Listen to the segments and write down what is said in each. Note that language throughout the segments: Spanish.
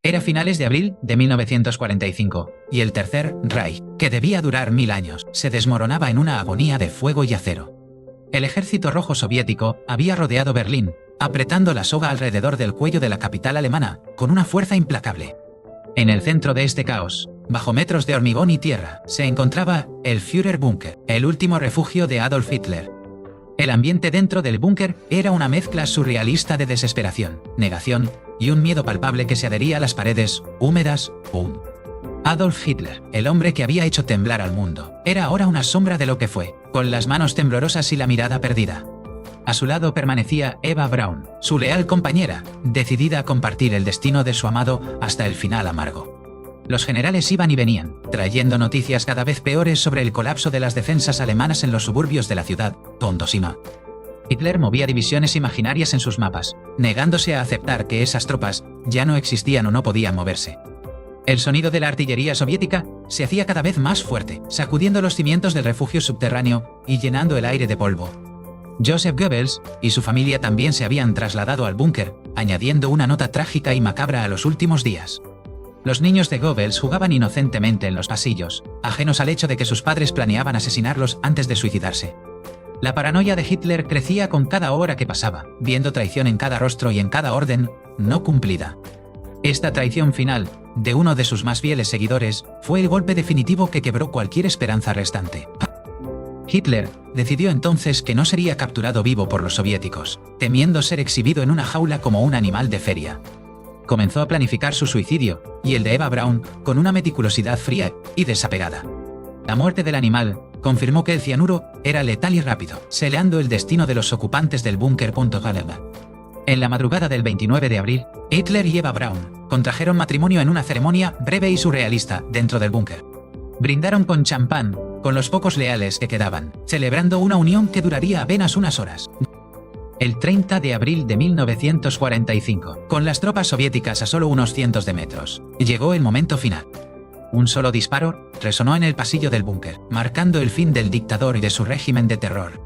Era finales de abril de 1945, y el Tercer Reich, que debía durar 1000 años, se desmoronaba en una agonía de fuego y acero. El ejército rojo soviético había rodeado Berlín, apretando la soga alrededor del cuello de la capital alemana, con una fuerza implacable. En el centro de este caos, bajo metros de hormigón y tierra, se encontraba el Führerbunker, el último refugio de Adolf Hitler. El ambiente dentro del búnker era una mezcla surrealista de desesperación, negación y un miedo palpable que se adhería a las paredes húmedas. Adolf Hitler, el hombre que había hecho temblar al mundo, era ahora una sombra de lo que fue, con las manos temblorosas y la mirada perdida. A su lado permanecía Eva Braun, su leal compañera, decidida a compartir el destino de su amado hasta el final amargo. Los generales iban y venían, trayendo noticias cada vez peores sobre el colapso de las defensas alemanas en los suburbios de la ciudad, Tondosima. Hitler movía divisiones imaginarias en sus mapas, negándose a aceptar que esas tropas ya no existían o no podían moverse. El sonido de la artillería soviética se hacía cada vez más fuerte, sacudiendo los cimientos del refugio subterráneo y llenando el aire de polvo. Joseph Goebbels y su familia también se habían trasladado al búnker, añadiendo una nota trágica y macabra a los últimos días. Los niños de Goebbels jugaban inocentemente en los pasillos, ajenos al hecho de que sus padres planeaban asesinarlos antes de suicidarse. La paranoia de Hitler crecía con cada hora que pasaba, viendo traición en cada rostro y en cada orden no cumplida. Esta traición final, de uno de sus más fieles seguidores, fue el golpe definitivo que quebró cualquier esperanza restante. Hitler decidió entonces que no sería capturado vivo por los soviéticos, temiendo ser exhibido en una jaula como un animal de feria. Comenzó a planificar su suicidio, y el de Eva Braun, con una meticulosidad fría y desapegada. La muerte del animal confirmó que el cianuro era letal y rápido, selando el destino de los ocupantes del búnker. En la madrugada del 29 de abril, Hitler y Eva Braun contrajeron matrimonio en una ceremonia breve y surrealista dentro del búnker. Brindaron con champán con los pocos leales que quedaban, celebrando una unión que duraría apenas unas horas. El 30 de abril de 1945, con las tropas soviéticas a solo unos cientos de metros, llegó el momento final. Un solo disparo resonó en el pasillo del búnker, marcando el fin del dictador y de su régimen de terror.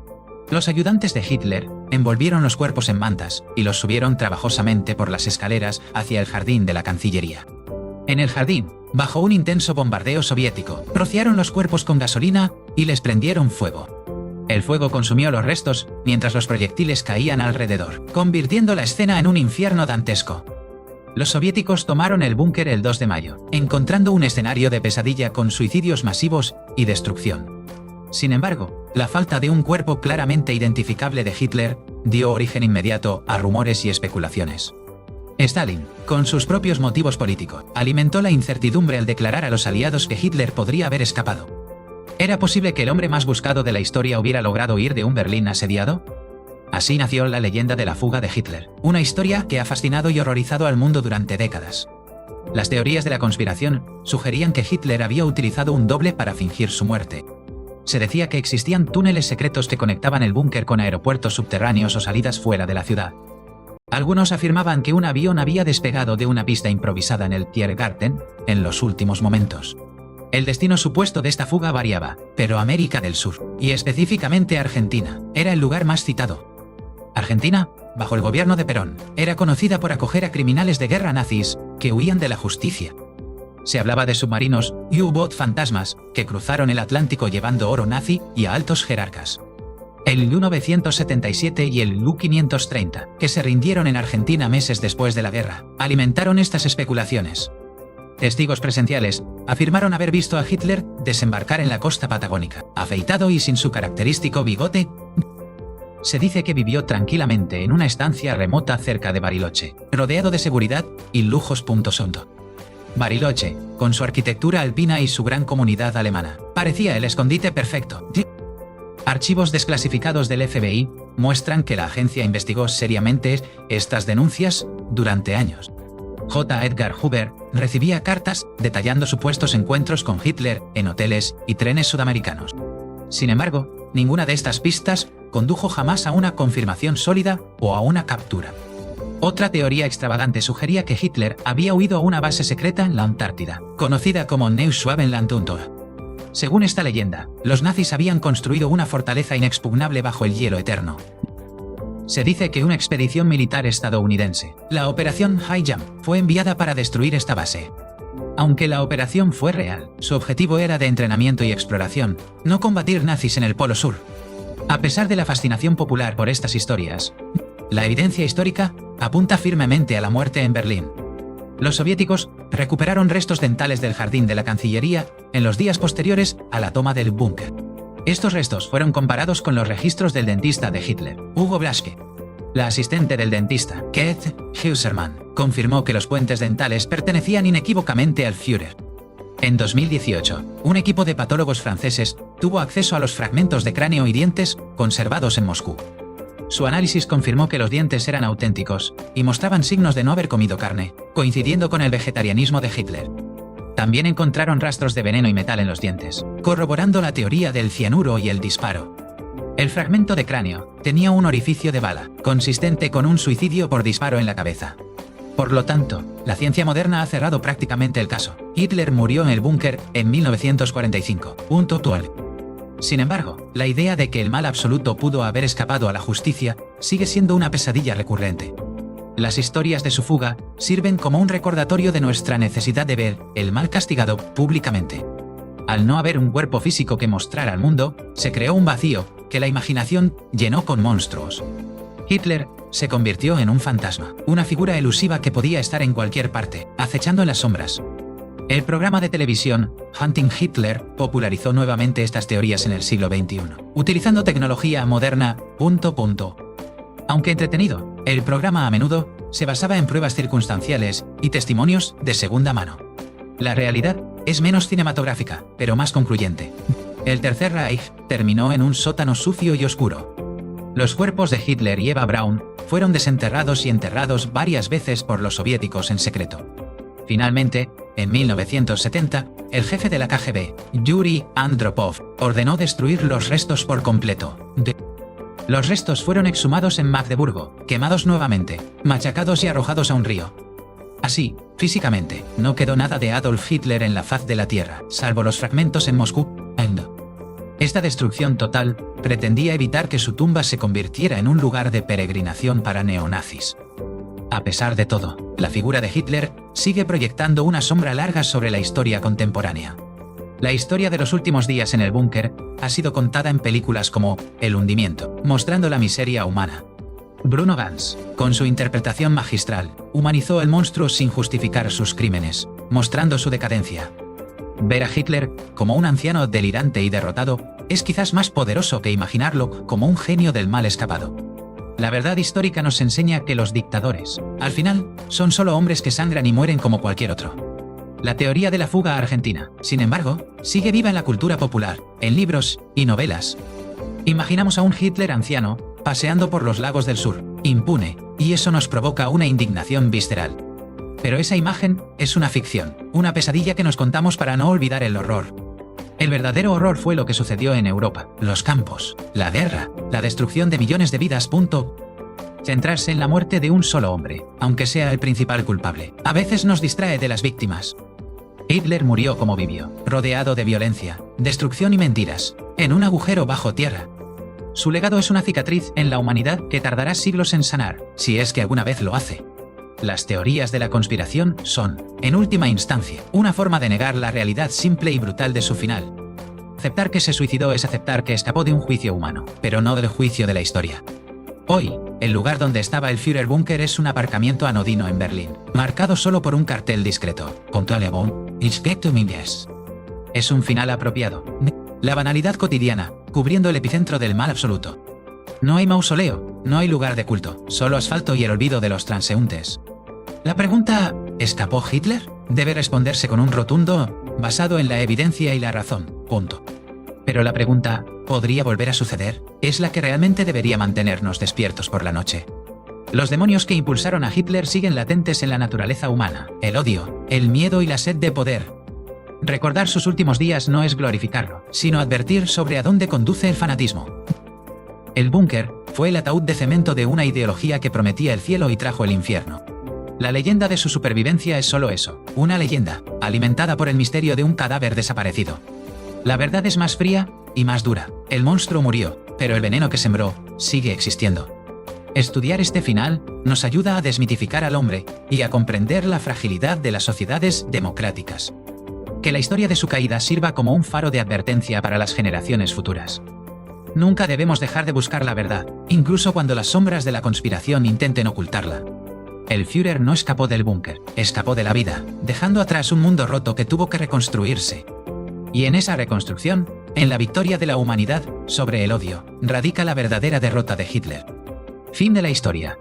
Los ayudantes de Hitler envolvieron los cuerpos en mantas y los subieron trabajosamente por las escaleras hacia el jardín de la Cancillería. En el jardín, bajo un intenso bombardeo soviético, rociaron los cuerpos con gasolina y les prendieron fuego. El fuego consumió los restos mientras los proyectiles caían alrededor, convirtiendo la escena en un infierno dantesco. Los soviéticos tomaron el búnker el 2 de mayo, encontrando un escenario de pesadilla con suicidios masivos y destrucción. Sin embargo, la falta de un cuerpo claramente identificable de Hitler dio origen inmediato a rumores y especulaciones. Stalin, con sus propios motivos políticos, alimentó la incertidumbre al declarar a los aliados que Hitler podría haber escapado. ¿Era posible que el hombre más buscado de la historia hubiera logrado huir de un Berlín asediado? Así nació la leyenda de la fuga de Hitler, una historia que ha fascinado y horrorizado al mundo durante décadas. Las teorías de la conspiración sugerían que Hitler había utilizado un doble para fingir su muerte. Se decía que existían túneles secretos que conectaban el búnker con aeropuertos subterráneos o salidas fuera de la ciudad. Algunos afirmaban que un avión había despegado de una pista improvisada en el Tiergarten en los últimos momentos. El destino supuesto de esta fuga variaba, pero América del Sur, y específicamente Argentina, era el lugar más citado. Argentina, bajo el gobierno de Perón, era conocida por acoger a criminales de guerra nazis que huían de la justicia. Se hablaba de submarinos y U-boot fantasmas que cruzaron el Atlántico llevando oro nazi y a altos jerarcas. El U-977 y el U-530, que se rindieron en Argentina meses después de la guerra, alimentaron estas especulaciones. Testigos presenciales afirmaron haber visto a Hitler desembarcar en la costa patagónica, afeitado y sin su característico bigote. Se dice que vivió tranquilamente en una estancia remota cerca de Bariloche, rodeado de seguridad y lujos. Bariloche, con su arquitectura alpina y su gran comunidad alemana, parecía el escondite perfecto. Archivos desclasificados del FBI muestran que la agencia investigó seriamente estas denuncias durante años. J. Edgar Hoover recibía cartas detallando supuestos encuentros con Hitler en hoteles y trenes sudamericanos. Sin embargo, ninguna de estas pistas condujo jamás a una confirmación sólida o a una captura. Otra teoría extravagante sugería que Hitler había huido a una base secreta en la Antártida, conocida como Neuschwabenland. Según esta leyenda, los nazis habían construido una fortaleza inexpugnable bajo el hielo eterno. Se dice que una expedición militar estadounidense, la Operación High Jump, fue enviada para destruir esta base. Aunque la operación fue real, su objetivo era de entrenamiento y exploración, no combatir nazis en el Polo Sur. A pesar de la fascinación popular por estas historias, la evidencia histórica apunta firmemente a la muerte en Berlín. Los soviéticos recuperaron restos dentales del jardín de la Cancillería en los días posteriores a la toma del búnker. Estos restos fueron comparados con los registros del dentista de Hitler, Hugo Blaschke. La asistente del dentista, Keith Heusermann, confirmó que los puentes dentales pertenecían inequívocamente al Führer. En 2018, un equipo de patólogos franceses tuvo acceso a los fragmentos de cráneo y dientes conservados en Moscú. Su análisis confirmó que los dientes eran auténticos y mostraban signos de no haber comido carne, coincidiendo con el vegetarianismo de Hitler. También encontraron rastros de veneno y metal en los dientes, corroborando la teoría del cianuro y el disparo. El fragmento de cráneo tenía un orificio de bala, consistente con un suicidio por disparo en la cabeza. Por lo tanto, la ciencia moderna ha cerrado prácticamente el caso. Hitler murió en el búnker en 1945. Sin embargo, la idea de que el mal absoluto pudo haber escapado a la justicia sigue siendo una pesadilla recurrente. Las historias de su fuga sirven como un recordatorio de nuestra necesidad de ver el mal castigado públicamente. Al no haber un cuerpo físico que mostrar al mundo, se creó un vacío que la imaginación llenó con monstruos. Hitler se convirtió en un fantasma, una figura elusiva que podía estar en cualquier parte, acechando en las sombras. El programa de televisión Hunting Hitler popularizó nuevamente estas teorías en el siglo XXI, utilizando tecnología moderna. Aunque entretenido, el programa a menudo se basaba en pruebas circunstanciales y testimonios de segunda mano. La realidad es menos cinematográfica, pero más concluyente. El Tercer Reich terminó en un sótano sucio y oscuro. Los cuerpos de Hitler y Eva Braun fueron desenterrados y enterrados varias veces por los soviéticos en secreto. Finalmente, en 1970, el jefe de la KGB, Yuri Andropov, ordenó destruir los restos por completo. Los restos fueron exhumados en Magdeburgo, quemados nuevamente, machacados y arrojados a un río. Así, físicamente, no quedó nada de Adolf Hitler en la faz de la Tierra, salvo los fragmentos en Moscú. Esta destrucción total pretendía evitar que su tumba se convirtiera en un lugar de peregrinación para neonazis. A pesar de todo, la figura de Hitler sigue proyectando una sombra larga sobre la historia contemporánea. La historia de los últimos días en el búnker ha sido contada en películas como El hundimiento, mostrando la miseria humana. Bruno Ganz, con su interpretación magistral, humanizó el monstruo sin justificar sus crímenes, mostrando su decadencia. Ver a Hitler como un anciano delirante y derrotado es quizás más poderoso que imaginarlo como un genio del mal escapado. La verdad histórica nos enseña que los dictadores, al final, son solo hombres que sangran y mueren como cualquier otro. La teoría de la fuga a Argentina, sin embargo, sigue viva en la cultura popular, en libros y novelas. Imaginamos a un Hitler anciano paseando por los lagos del sur, impune, y eso nos provoca una indignación visceral. Pero esa imagen es una ficción, una pesadilla que nos contamos para no olvidar el horror. El verdadero horror fue lo que sucedió en Europa, los campos, la guerra, la destrucción de millones de vidas. Centrarse en la muerte de un solo hombre, aunque sea el principal culpable, a veces nos distrae de las víctimas. Hitler murió como vivió, rodeado de violencia, destrucción y mentiras, en un agujero bajo tierra. Su legado es una cicatriz en la humanidad que tardará siglos en sanar, si es que alguna vez lo hace. Las teorías de la conspiración son, en última instancia, una forma de negar la realidad simple y brutal de su final. Aceptar que se suicidó es aceptar que escapó de un juicio humano, pero no del juicio de la historia. Hoy, el lugar donde estaba el Führerbunker es un aparcamiento anodino en Berlín, marcado solo por un cartel discreto. Es un final apropiado. La banalidad cotidiana, cubriendo el epicentro del mal absoluto. No hay mausoleo, no hay lugar de culto, solo asfalto y el olvido de los transeúntes. La pregunta, ¿escapó Hitler?, debe responderse con un rotundo, basado en la evidencia y la razón. Pero la pregunta, ¿podría volver a suceder?, es la que realmente debería mantenernos despiertos por la noche. Los demonios que impulsaron a Hitler siguen latentes en la naturaleza humana: el odio, el miedo y la sed de poder. Recordar sus últimos días no es glorificarlo, sino advertir sobre a dónde conduce el fanatismo. El búnker fue el ataúd de cemento de una ideología que prometía el cielo y trajo el infierno. La leyenda de su supervivencia es solo eso, una leyenda, alimentada por el misterio de un cadáver desaparecido. La verdad es más fría y más dura. El monstruo murió, pero el veneno que sembró sigue existiendo. Estudiar este final nos ayuda a desmitificar al hombre y a comprender la fragilidad de las sociedades democráticas. Que la historia de su caída sirva como un faro de advertencia para las generaciones futuras. Nunca debemos dejar de buscar la verdad, incluso cuando las sombras de la conspiración intenten ocultarla. El Führer no escapó del búnker, escapó de la vida, dejando atrás un mundo roto que tuvo que reconstruirse. Y en esa reconstrucción, en la victoria de la humanidad sobre el odio, radica la verdadera derrota de Hitler. Fin de la historia.